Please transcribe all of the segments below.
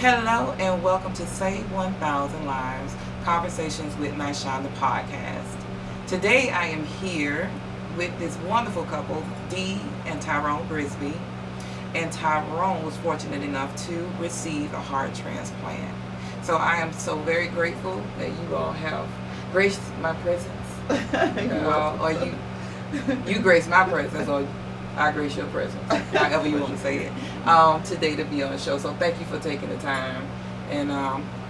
Hello and welcome to Save 1000 Lives, Conversations with Naishanda podcast. Today I am here with this wonderful couple, Dee and Tyrone Brisby. And Tyrone was fortunate enough to receive a heart transplant. So I am so very grateful that you all have graced my presence. Or you grace my presence, or I grace your presence, however you want to say it, today to be on the show. So thank you for taking the time and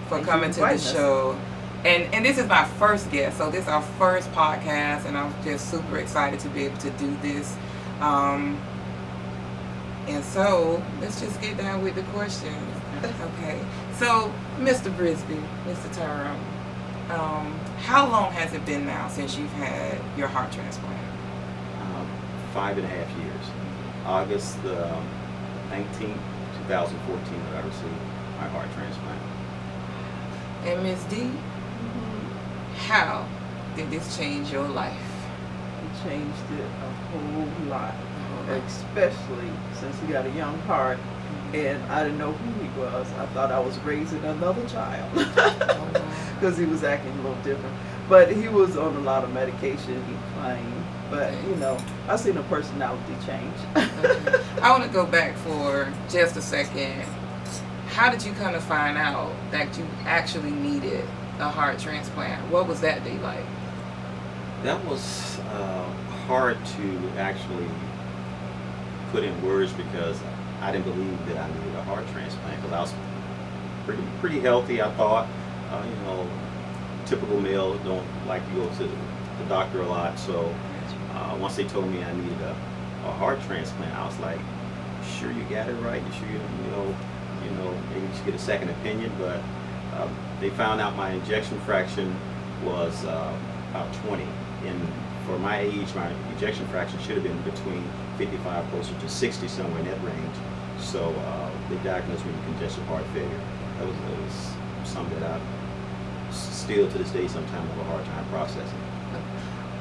for coming to the show. And this is my first guest, so this is our first podcast, and I'm just super excited to be able to do this. And so let's just get down with the questions. Okay. So, Mr. Brisby, Mr. Tyrone, how long has it been now since you've had your heart transplant? 5.5 years. August the 19th, 2014, that I received my heart transplant. And Miss D, how did this change your life? It changed it a whole lot, especially since he got a young heart, and I didn't know who he was. I thought I was raising another child because he was acting a little different. But he was on a lot of medication, he claimed. But, you know, I seen a personality change. Okay. I want to go back for just a second. How did you kind of find out that you actually needed a heart transplant? What was that day like? That was hard to actually put in words because I didn't believe that I needed a heart transplant because I was pretty healthy, I thought. Typical male, don't like to go to the doctor a lot, so once they told me I needed a heart transplant, I was like, sure you got it right? You sure maybe you should get a second opinion? But they found out my ejection fraction was about 20, and for my age, my ejection fraction should have been between 55 closer to 60, somewhere in that range. So they diagnosed me with congestive heart failure. That was something that I still to this day sometimes have a hard time processing.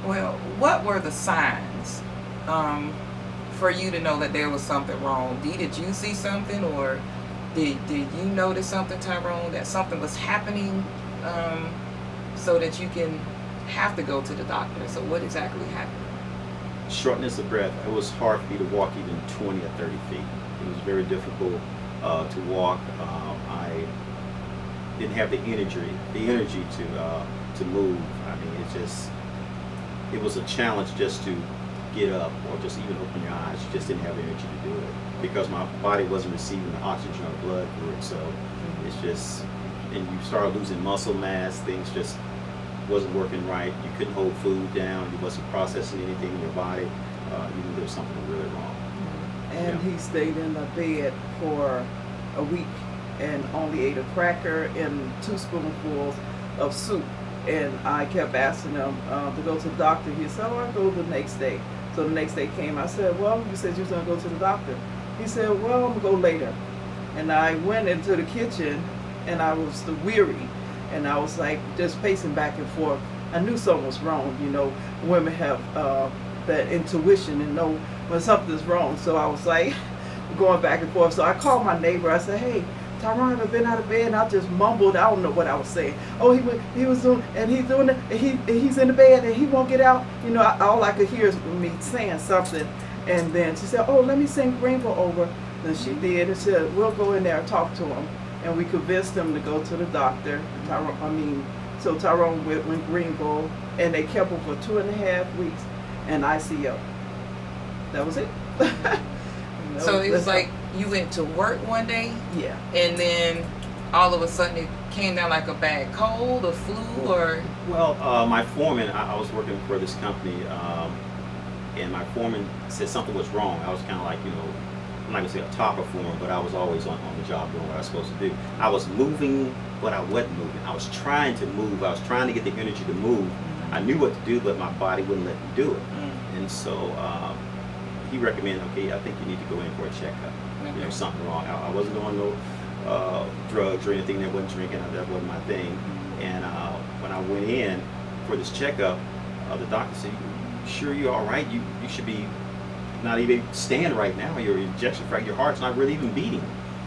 Well, what were the signs for you to know that there was something wrong? Did you see something, or did you notice something, Tyrone, that something was happening so that you can have to go to the doctor? So what exactly happened? Shortness of breath. It was hard for me to walk even 20 or 30 feet. It was very difficult to walk. I didn't have the energy to move. I mean, it was a challenge just to get up or just even open your eyes. You just didn't have the energy to do it because my body wasn't receiving the oxygen or blood through it. So it's just, and you started losing muscle mass. Things just wasn't working right. You couldn't hold food down. You wasn't processing anything in your body. You knew there was something really wrong. And he stayed in the bed for a week and only ate a cracker and 2 spoonfuls of soup. And I kept asking him to go to the doctor. He said, I'll go the next day. So the next day came. I said, well, you said you was going to go to the doctor. He said, well, I'm going to go later. And I went into the kitchen, and I was weary. And I was like just pacing back and forth. I knew something was wrong. You know, women have that intuition and know when something's wrong. So I was like going back and forth. So I called my neighbor. I said, hey, Tyrone, I've been out of bed, and I just mumbled. I don't know what I was saying. Oh, he was doing, and he's doing it, and he's in the bed, and he won't get out. You know, all I could hear is me saying something. And then she said, oh, let me send Greenville over. And she did, and said, we'll go in there and talk to him. And we convinced him to go to the doctor. So Tyrone went with Greenville, and they kept him for 2.5 weeks in ICU. That was it. So it was like you went to work one day, yeah, and then all of a sudden it came down like a bad cold or flu, or? Well, my foreman, I was working for this company, and my foreman said something was wrong. I was kind of like, I'm not going to say a top performer, but I was always on the job doing what I was supposed to do. I was moving, but I wasn't moving. I was trying to move. I was trying to get the energy to move. I knew what to do, but my body wouldn't let me do it. And so he recommended, okay, I think you need to go in for a checkup. Something wrong. I wasn't on no drugs or anything. That wasn't drinking. That wasn't my thing. And when I went in for this checkup, the doctor said, sure you're all right? You should be not even standing right now. Your ejection fraction, your heart's not really even beating.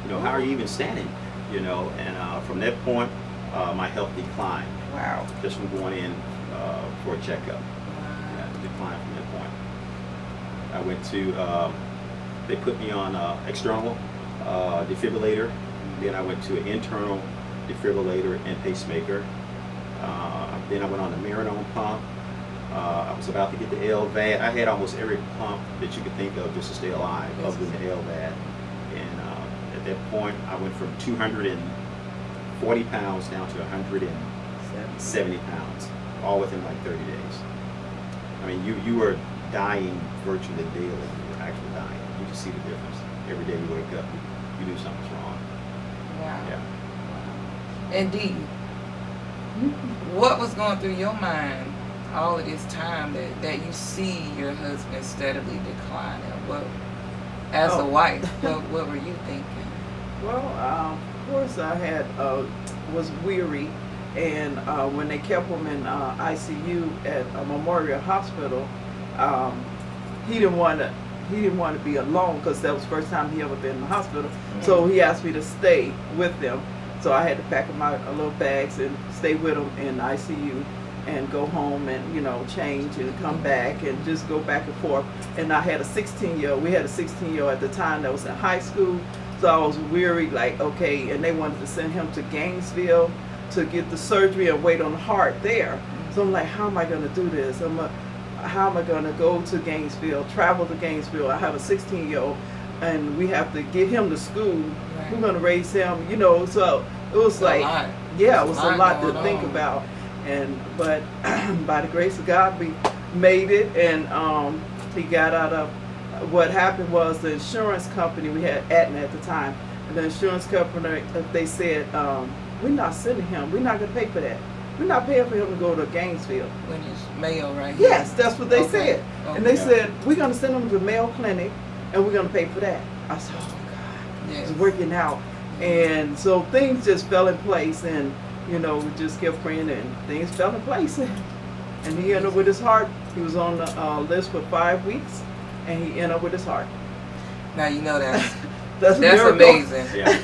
How are you even standing? you know, and from that point, my health declined Wow. just from going in for a checkup. Yeah, it declined from that point. I went to, they put me on external defibrillator. Then I went to an internal defibrillator and pacemaker. Then I went on the Marinone pump. I was about to get the LVAD. I had almost every pump that you could think of just to stay alive, other than the LVAD. And at that point, I went from 240 pounds down to 170 pounds, all within like 30 days. I mean, you were dying virtually daily. You were actually dying. You can see the difference. Every day you wake up, you knew something's wrong. Wow. Yeah. And Dee, what was going through your mind all of this time that you see your husband steadily declining? What, as a wife, what were you thinking? Well, of course, I had was weary, and when they kept him in ICU at Memorial Hospital, he didn't want to be alone because that was the first time he ever been in the hospital. Mm-hmm. So he asked me to stay with them. So I had to pack him my little bags and stay with him in ICU, and go home and, you know, change and come back and just go back and forth. And I had a 16-year-old. We had a 16-year-old at the time that was in high school. So I was weary, like, okay, and they wanted to send him to Gainesville to get the surgery and wait on the heart there. So I'm like, how am I going to do this? How am I going to go to Gainesville, travel to Gainesville? I have a 16-year-old, and we have to get him to school. Right. We're going to raise him, you know. So it was like, yeah, it was a lot to think about. But by the grace of God, we made it, and he got out of. What happened was the insurance company, we had Aetna at the time, and the insurance company, they said, we're not sending him. We're not going to pay for that. We're not paying for him to go to Gainesville. When it's Mayo right here. Yes, that's what they said. Okay. And they said, we're going to send him to the Mayo Clinic, and we're going to pay for that. I said, oh, God, Yes. it's working out. And so things just fell in place, and, you know, we just kept praying, and things fell in place. And he ended up with his heart. He was on the list for 5 weeks, and he ended up with his heart. Now you know that's That's amazing. Yeah.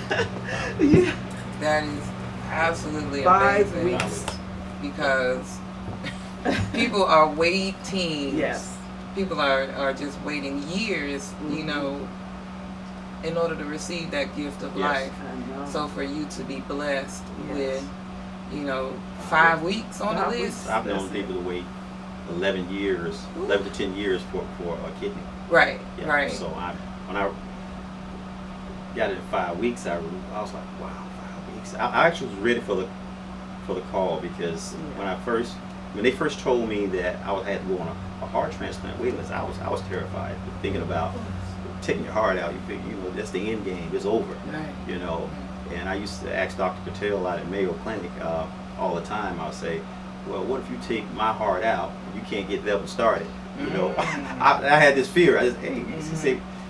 Yeah. That is absolutely 5 amazing. weeks. Because people are waiting. Yes. People are just waiting years, you know, in order to receive that gift of Yes. life. I know. So for you to be blessed Yes. with, you know, 5 weeks on the 5 list. weeks. I've known people to wait 11 to 10 years for a kidney. Right, Yeah. right. So when I got it in 5 weeks, I was like, wow, 5 weeks. I actually was ready for the call, because when they first told me that I had to go on a heart transplant wait list, I was terrified, thinking about taking your heart out. You think, you know, that's the end game. It's over. Right. You know. And I used to ask Dr. Patel out at Mayo Clinic all the time. I would say, well, what if you take my heart out and you can't get them started? You know, I had this fear. I just, hey,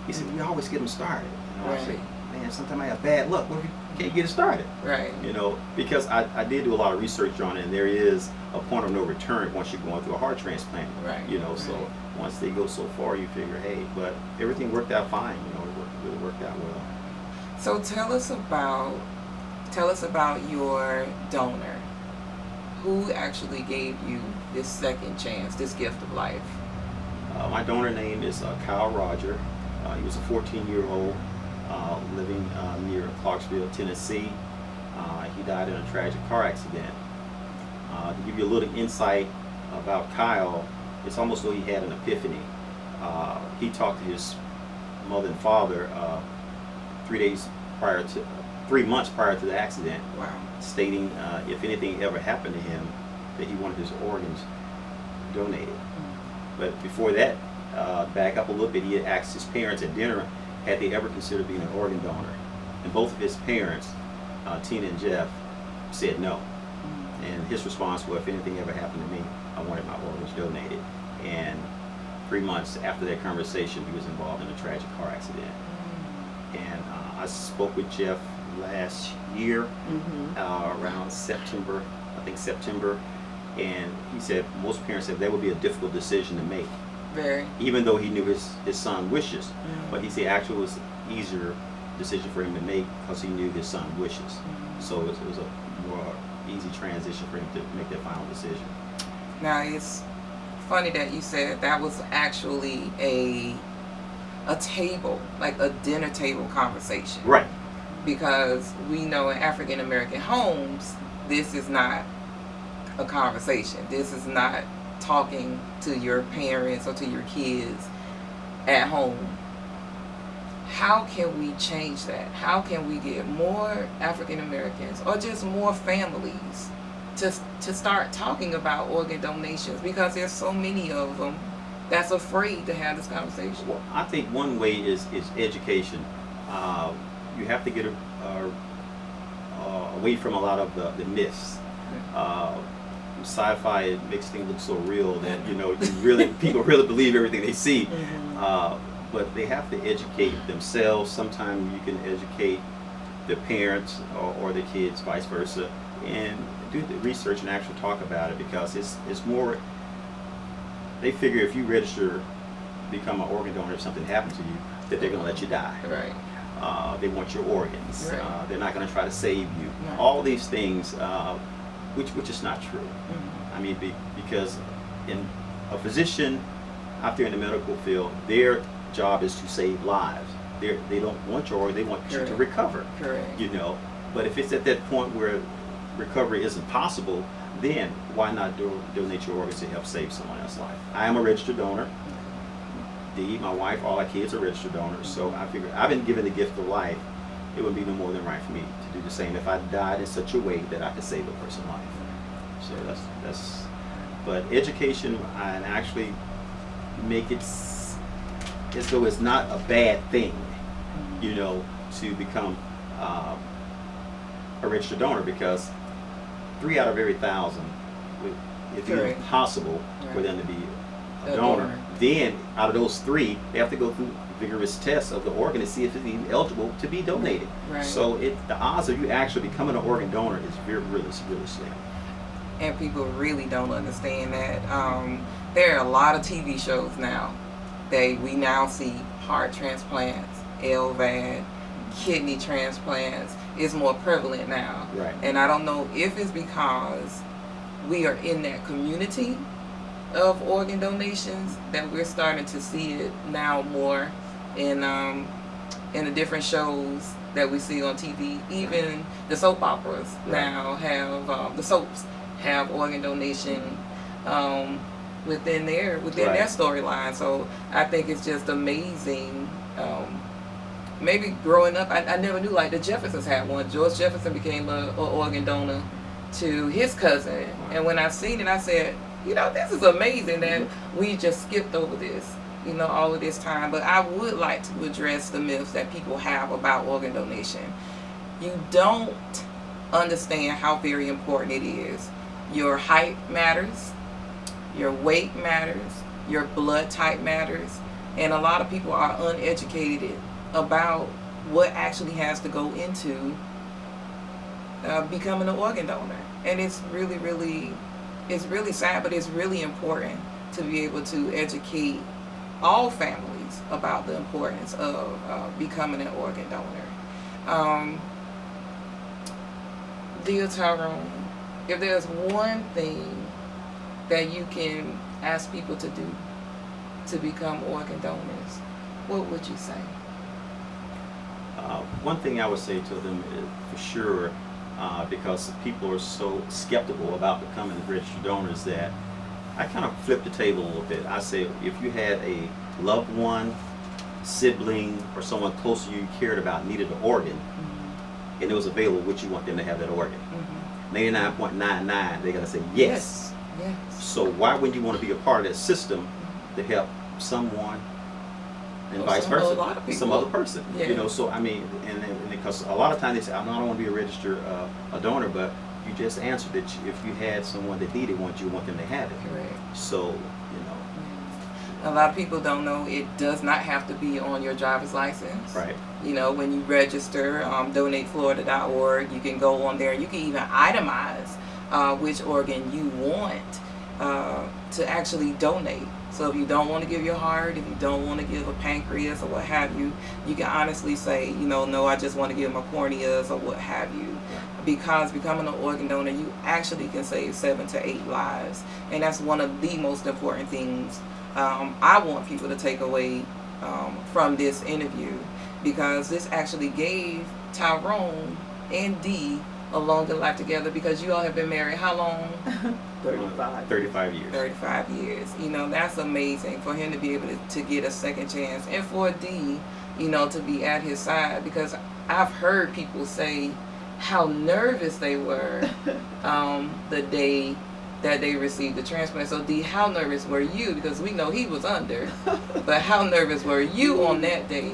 he said, we always get them started. You know, I say, man, sometimes I have bad luck. What if you can't get it started? Right. You know, because I did do a lot of research on it, and there is a point of no return once you're going through a heart transplant. Right. You know, so once they go so far, you figure, hey, but everything worked out fine. You know, it really worked out well. So tell us about your donor. Who actually gave you this second chance, this gift of life? My donor name is Kyle Roger. He was a 14-year-old living near Clarksville, Tennessee. He died in a tragic car accident. To give you a little insight about Kyle, it's almost though he had an epiphany. He talked to his mother and father 3 months prior to the accident, Wow. stating if anything ever happened to him, that he wanted his organs donated. But before that, back up a little bit, he had asked his parents at dinner, had they ever considered being an organ donor? And both of his parents, Tina and Jeff, said no. And his response was, if anything ever happened to me, I wanted my organs donated. And 3 months after that conversation, he was involved in a tragic car accident. And I spoke with Jeff last year, around September, and he said most parents said that would be a difficult decision to make. Very. Even though he knew his son's wishes. But he said actually it was easier decision for him to make because he knew his son wishes. Mm-hmm. So it was a more easy transition for him to make that final decision. Now it's funny that you said that was actually a table, like a dinner table conversation. Right. Because we know in African American homes, this is not a conversation. This is not talking to your parents or to your kids at home. How can we change that? How can we get more African Americans or just more families to start talking about organ donations? Because there's so many of them that's afraid to have this conversation. Well, I think one way is education. You have to get away from a lot of the myths. Sci-fi, it makes things look so real that people really believe everything they see. Mm-hmm. But they have to educate themselves. Sometimes you can educate the parents or the kids, vice versa, and do the research and actually talk about it, because it's more. They figure if you register, become an organ donor, if something happened to you, that they're going to let you die. Right. They want your organs. Right. They're not going to try to save you. Right. All these things, which is not true. Mm-hmm. I mean, because in a physician out there in the medical field, their job is to save lives. They don't want your organ; they want you to recover. Correct. But if it's at that point where recovery isn't possible, then why not donate your organs to help save someone else's life? I am a registered donor. Dee, my wife, all our kids are registered donors. So I figure I've been given the gift of life. It would be no more than right for me to do the same if I died in such a way that I could save a person's life. So that's. But education and actually make it as though it's not a bad thing, to become a registered donor, because 3 out of every 1,000, if it's even possible for them to be a donor, then out of those 3, they have to go through vigorous tests of the organ to see if it's even eligible to be donated. Right. So the odds of you actually becoming an organ donor is really slim. And people really don't understand that. There are a lot of TV shows now that we now see heart transplants, LVAD, kidney transplants is more prevalent now. Right. And I don't know if it's because we are in that community of organ donations that we're starting to see it now more in the different shows that we see on TV. Even the soap operas now have the soaps have organ donation within their storyline. So I think it's just amazing. Maybe growing up, I never knew, like, the Jeffersons had one. George Jefferson became an organ donor to his cousin. And when I seen it, I said, this is amazing that we just skipped over this, all of this time. But I would like to address the myths that people have about organ donation. You don't understand how very important it is. Your height matters, your weight matters, your blood type matters, and a lot of people are uneducated about what actually has to go into becoming an organ donor. And it's really sad, but it's really important to be able to educate all families about the importance of becoming an organ donor. Dear Tyrone, if there's one thing that you can ask people to do to become organ donors, what would you say? One thing I would say to them is, for sure, because people are so skeptical about becoming registered donors, that I kind of flip the table a little bit. I say, if you had a loved one, sibling, or someone close to you cared about needed an organ, and it was available, would you want them to have that organ? 99.99, they're going to say yes. So why wouldn't you want to be a part of that system to help someone, and vice versa, some other person? So I mean, and because a lot of times they say, I don't want to be a registered a donor, but you just answered that if you had someone that needed one, you want them to have it. Correct. So a lot of people don't know it does not have to be on your driver's license. Right. When you register, donateflorida.org, you can go on there. You can even itemize which organ you want to actually donate. So if you don't want to give your heart, if you don't want to give a pancreas or what have you, you can honestly say, no, I just want to give my corneas or what have you. Because becoming an organ donor, you actually can save 7 to 8 lives. And that's one of the most important things I want people to take away from this interview, because this actually gave Tyrone and Dee a longer life together, because you all have been married how long? 35 years. 35 years. That's amazing for him to be able to get a second chance, and for Dee, to be at his side, because I've heard people say how nervous they were the day that they received the transplant. So Dee, how nervous were you? Because we know he was under, but how nervous were you on that day?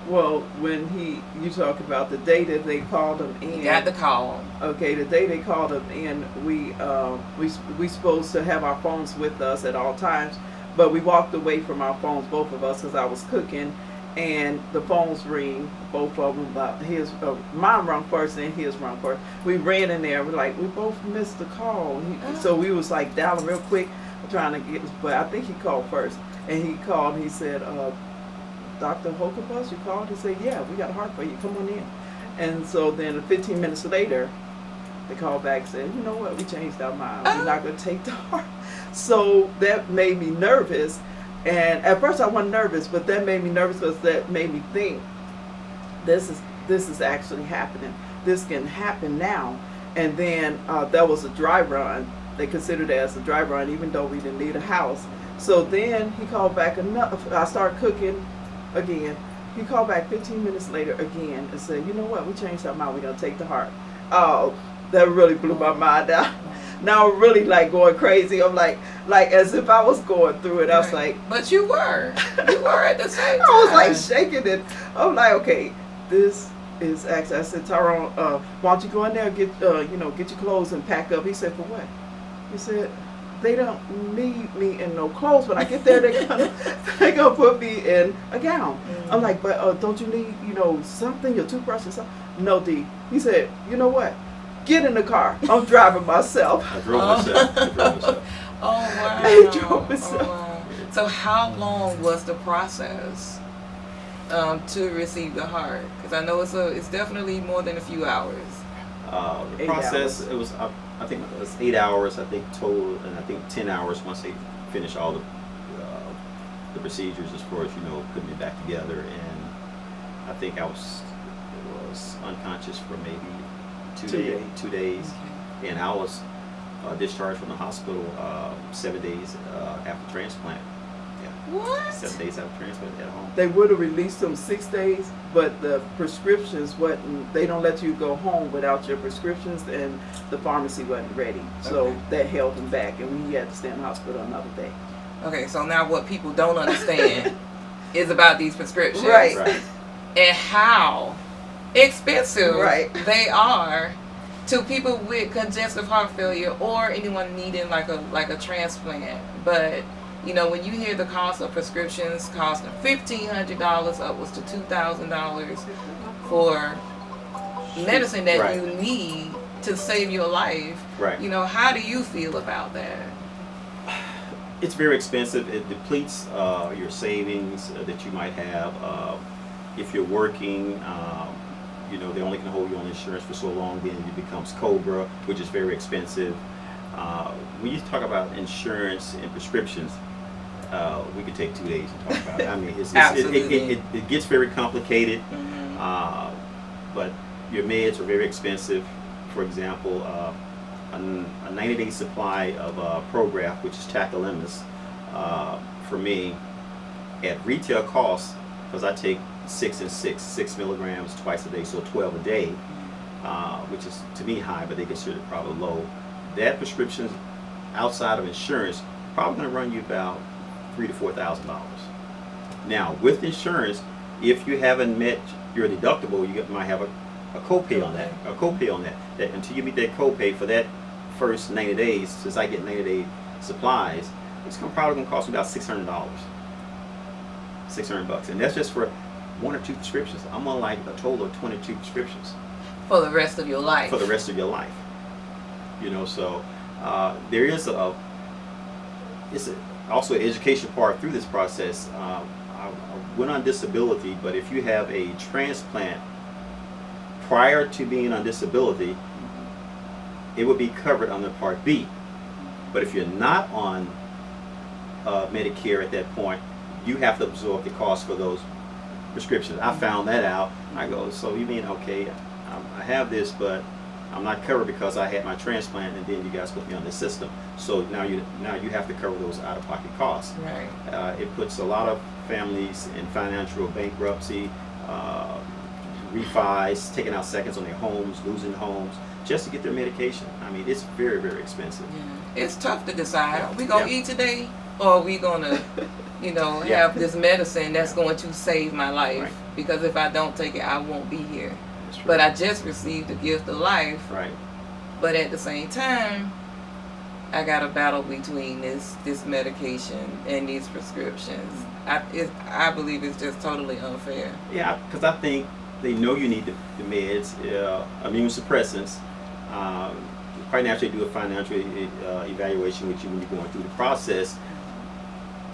Well, when you talk about the day that they called him in. You got the call. Okay, the day they called him in, we supposed to have our phones with us at all times, but we walked away from our phones, both of us, because I was cooking, and the phones ring, both of them. Mine rung first, and his rung first. We ran in there. We both missed the call. So we was like dialing real quick, trying to get. But I think he called first, and he called. He said, Dr. Hokabus, you called? He said, yeah, we got a heart for you. Come on in. And so then 15 minutes later, they called back and said, you know what? We changed our mind. We're not going to take the heart. So that made me nervous. And at first I wasn't nervous, but that made me nervous because that made me think, this is actually happening. This can happen now. And then that was a dry run. They considered it as a dry run, even though we didn't need a house. So then he called back enough. I started cooking again. He called back 15 minutes later again and said, you know what, we changed our mind, we're going to take the heart. Oh, that really blew my mind out. Now I'm really going crazy. I'm like as if I was going through it. I was like, but you were at the same time. I was shaking it. I'm like, okay, this is actually. I said, Tyrone, why don't you go in there and get your clothes and pack up? He said, for what? He said, they don't need me in no clothes. When I get there, they gonna put me in a gown. Mm-hmm. I'm like, but don't you need something, your toothbrush or something? No, Dee. He said, you know what? Get in the car. I'm driving myself. I drove myself. Oh wow. He drove himself. Oh, wow. So how long was the process to receive the heart? Because I know it's definitely more than a few hours. The process, it was, I think it was 8 hours, I think total, and I think 10 hours once they finish all the procedures as far as putting me back together. And I think I was unconscious for maybe 2 days, Okay. and I was discharged from the hospital 7 days after transplant. Yeah. What? 7 days after transplant at home. They would have released him 6 days, but the prescriptions wasn't. They don't let you go home without your prescriptions, and the pharmacy wasn't ready, so Okay. that held him back, and we had to stay in the hospital another day. Okay, so now what people don't understand is about these prescriptions, Right. and how expensive Right. they are to people with congestive heart failure or anyone needing like a transplant. But when you hear the cost of prescriptions costing $1,500 upwards to $2,000 for medicine that Right. you need to save your life, Right. How do you feel about that? It's very expensive. It depletes your savings that you might have. If you're working, they only can hold you on insurance for so long, then it becomes COBRA, which is very expensive. When you talk about insurance and prescriptions, we could take 2 days and talk about it. I mean, it gets very complicated, Mm-hmm. but your meds are very expensive. For example, a 90-day supply of Prograf, which is tacrolimus, for me, at retail cost, because I take 6 milligrams twice a day, so 12 a day, which is to me high, but they consider it probably low. That prescription outside of insurance probably going to run you about $3,000 to $4,000. Now, with insurance, if you haven't met your deductible, you might have a copay on that. A copay on that. That until you meet that copay for that first 90 days, since I get 90-day supplies, it's probably going to cost me about $600. $600, and that's just for 1 or 2 prescriptions. I'm on like a total of 22 prescriptions For the rest of your life. for the rest of your life. So there is a also education part through this process. I went on disability, but if you have a transplant prior to being on disability, it would be covered under Part B. But if you're not on Medicare at that point, you have to absorb the cost for those prescriptions. I found that out. I go, so you mean, okay, I have this, but I'm not covered because I had my transplant, and then you guys put me on the system. So now you have to cover those out-of-pocket costs. Right. It puts a lot of families in financial bankruptcy, refis, taking out seconds on their homes, losing homes, just to get their medication. I mean, it's very, very expensive. Yeah. It's tough to decide. Are we going to eat today, or are we going to, have this medicine that's going to save my life? Right. Because if I don't take it, I won't be here. That's true. But I just received the gift of life. Right. But at the same time, I got a battle between this medication and these prescriptions. I believe it's just totally unfair. Yeah, because I think they know you need the meds, immune suppressants. Quite naturally do a financial evaluation with you when you're going through the process.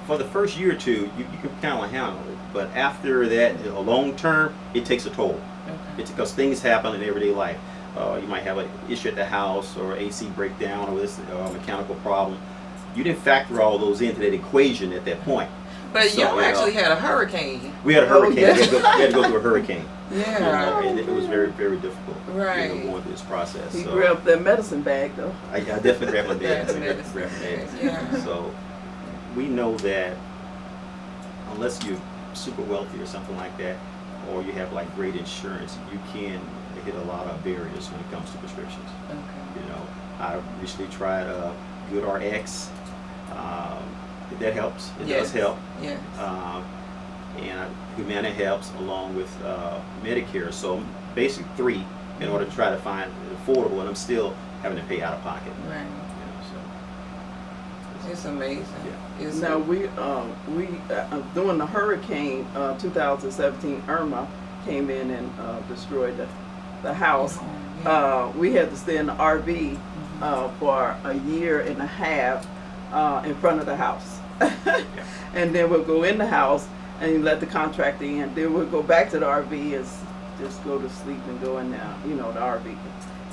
For the first year or two, you can kind of handle it. But after that, a long term, it takes a toll. Okay. It's because things happen in everyday life. You might have an issue at the house, or AC breakdown, or this mechanical problem. You didn't factor all those into that equation at that point. But y'all actually had a hurricane. We had a hurricane. yeah. We had to go through a hurricane. Yeah. And it was very, very difficult. Right. Going through this process. He So grabbed that medicine bag though. I definitely grabbed my bag. That's medicine. Yeah. So we know that unless you're super wealthy or something like that, or you have like great insurance, you can hit a lot of barriers when it comes to prescriptions. Okay. I recently tried GoodRx. That helps. It Yes. does help. Yes. And Humana helps along with Medicare. So basically 3 in order to try to find it affordable, and I'm still having to pay out of pocket. Right. So It's amazing. Yeah. It's Now we during the hurricane 2017, Irma came in and destroyed the house. We had to stay in the RV for a year and a half in front of the house. And then we'll go in the house and let the contractor in. Then we'll go back to the RV and just go to sleep and go in there, the RV.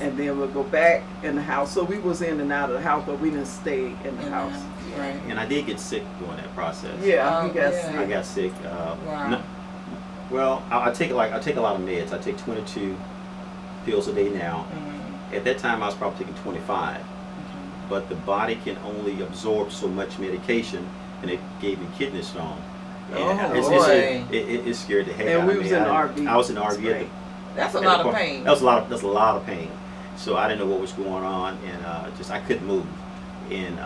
And then we'll go back in the house. So we was in and out of the house, but we didn't stay in the house. Right. And I did get sick during that process. Yeah, he got yeah. sick. I got sick. Wow. Well, I take a lot of meds. I take 22 pills a day now. Mm-hmm. At that time, I was probably taking 25. But the body can only absorb so much medication, and it gave me kidney stone. And boy. It scared the heck And out we of me. was in the RV. I was in the RV. Right. That's a lot of pain. That's a lot of pain. So I didn't know what was going on, and I couldn't move. And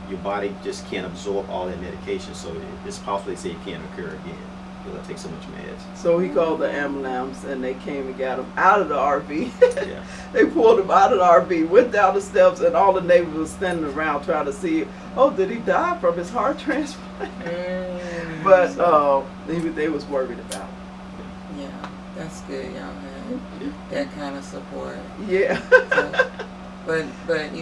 your body just can't absorb all that medication, so it's possible they say it can't occur again because I take so much meds. So he called the ambulance, and they came and got him out of the RV. Yeah. They pulled him out of the RV, went down the steps, and all the neighbors were standing around trying to see, did he die from his heart transplant? But they was worried about it. Yeah, that's good. Y'all had that kind of support. Yeah. But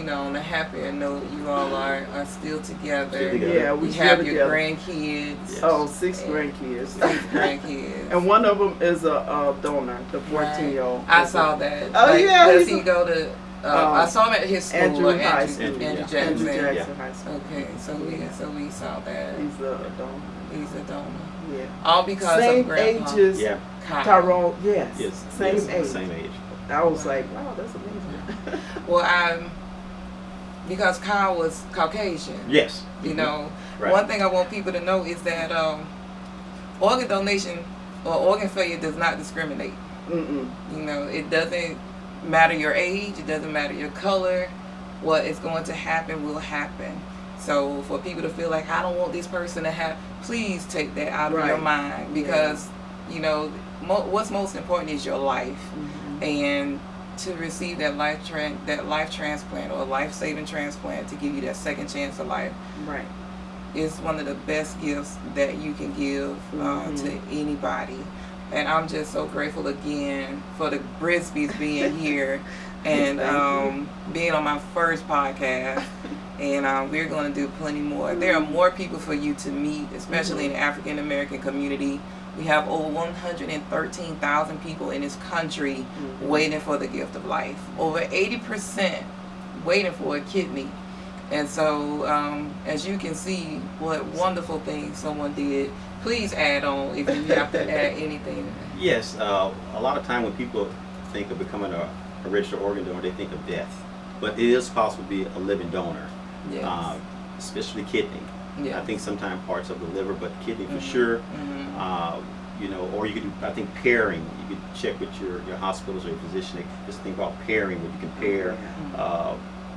on a happier note, you all are still together. Still together. Yeah, we You still have your together. grandkids. Yes. Oh, 6 And- grandkids. 6 grandkids. And one of them is a donor, the 14-year-old. I saw that. Oh, yeah, Does he's he go to? I saw him at his school. Andrew at High Andrew, School. Andrew Yeah. Andrew Jackson. Jackson High School. Okay, so we saw that. He's a donor. He's a donor. Yeah. All because Same of Grandpa. age as Yeah. Kyle. Tyrone. Yes. Yes. Same yes, age. Same age. I was like, wow, that's amazing. Well, because Kyle was Caucasian. Yes. Right. One thing I want people to know is that organ donation or organ failure does not discriminate. Mm-mm. It doesn't matter your age, it doesn't matter your color. What is going to happen will happen. So for people to feel like I don't want this person to have, please take that out of your Right. mind, because what's most important is your life. Mm-hmm. And to receive that life transplant or life-saving transplant to give you that second chance of life Right. is one of the best gifts that you can give to anybody. And I'm just so grateful again for the Brisbys being here and Thank you. being on my first podcast. And we're going to do plenty more. There are more people for you to meet, especially in the African American community. We have over 113,000 people in this country waiting for the gift of life. Over 80% waiting for a kidney. And so, as you can see, what wonderful things someone did. Please add on if you have to add anything. Yes, a lot of time when people think of becoming a registered organ donor, they think of death. But it is possible to be a living donor, Yes. especially kidney. Yes. I think sometimes parts of the liver, but kidney for sure. Or you could do, I think, pairing. You could check with your hospitals or your physician. Just think about pairing, where you can pair,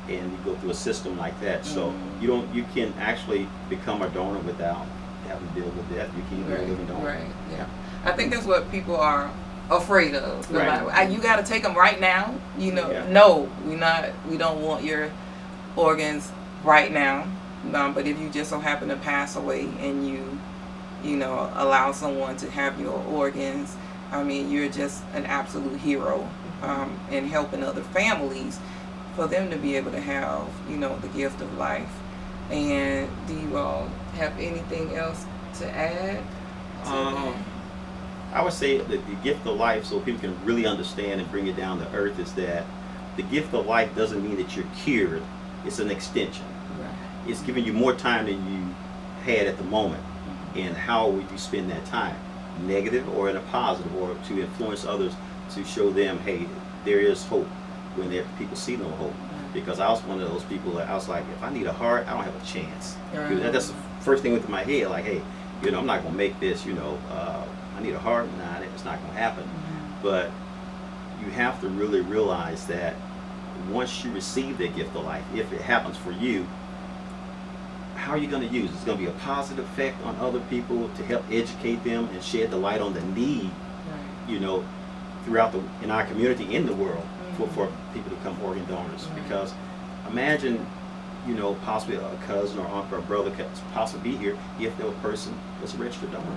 and you go through a system like that. So you can actually become a donor without having to deal with death. You can be a living donor. Right. Yeah. I think that's what people are afraid of. They're Right. like, you got to take them right now. Yeah. No, we don't want your organs right now. But if you just so happen to pass away and you allow someone to have your organs, I mean, you're just an absolute hero in helping other families for them to be able to have, the gift of life. And do you all have anything else to add to that? I would say that the gift of life, so people can really understand and bring it down to earth, is that the gift of life doesn't mean that you're cured. It's an extension. Right. It's giving you more time than you had at the moment. And how would you spend that time? Negative or in a positive, or to influence others to show them, hey, there is hope when people see no hope. Because I was one of those people that I was like, if I need a heart, I don't have a chance. Right. That's the first thing went through my head, like, hey, I'm not going to make this, I need a heart, nah, it's not going to happen. But you have to really realize that once you receive that gift of life, if it happens for you, how are you going to use it? It's going to be a positive effect on other people to help educate them and shed the light on the need, throughout in our community, in the world, for people to become organ donors. Because imagine, possibly a cousin or uncle or brother could possibly be here if the person was a registered donor.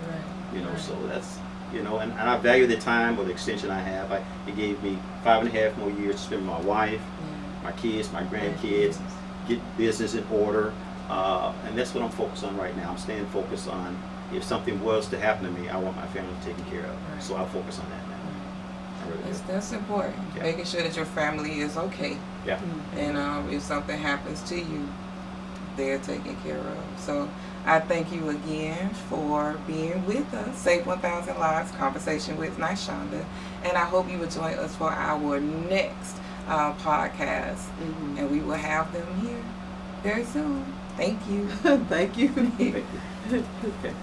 So that's, and I value the time or the extension I have. It gave me 5.5 more years to spend with my wife, my kids, my grandkids, get business in order. And that's what I'm focused on right now. I'm staying focused on, if something was to happen to me, I want my family taken care of. So I'll focus on that now. I really do. That's important. Yeah. Making sure that your family is okay. Yeah. And if something happens to you, they're taken care of. So I thank you again for being with us. Save 1,000 Lives Conversation with Naishanda. And I hope you will join us for our next podcast. And we will have them here very soon. Thank you. Thank you. Okay.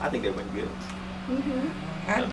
I think that went good.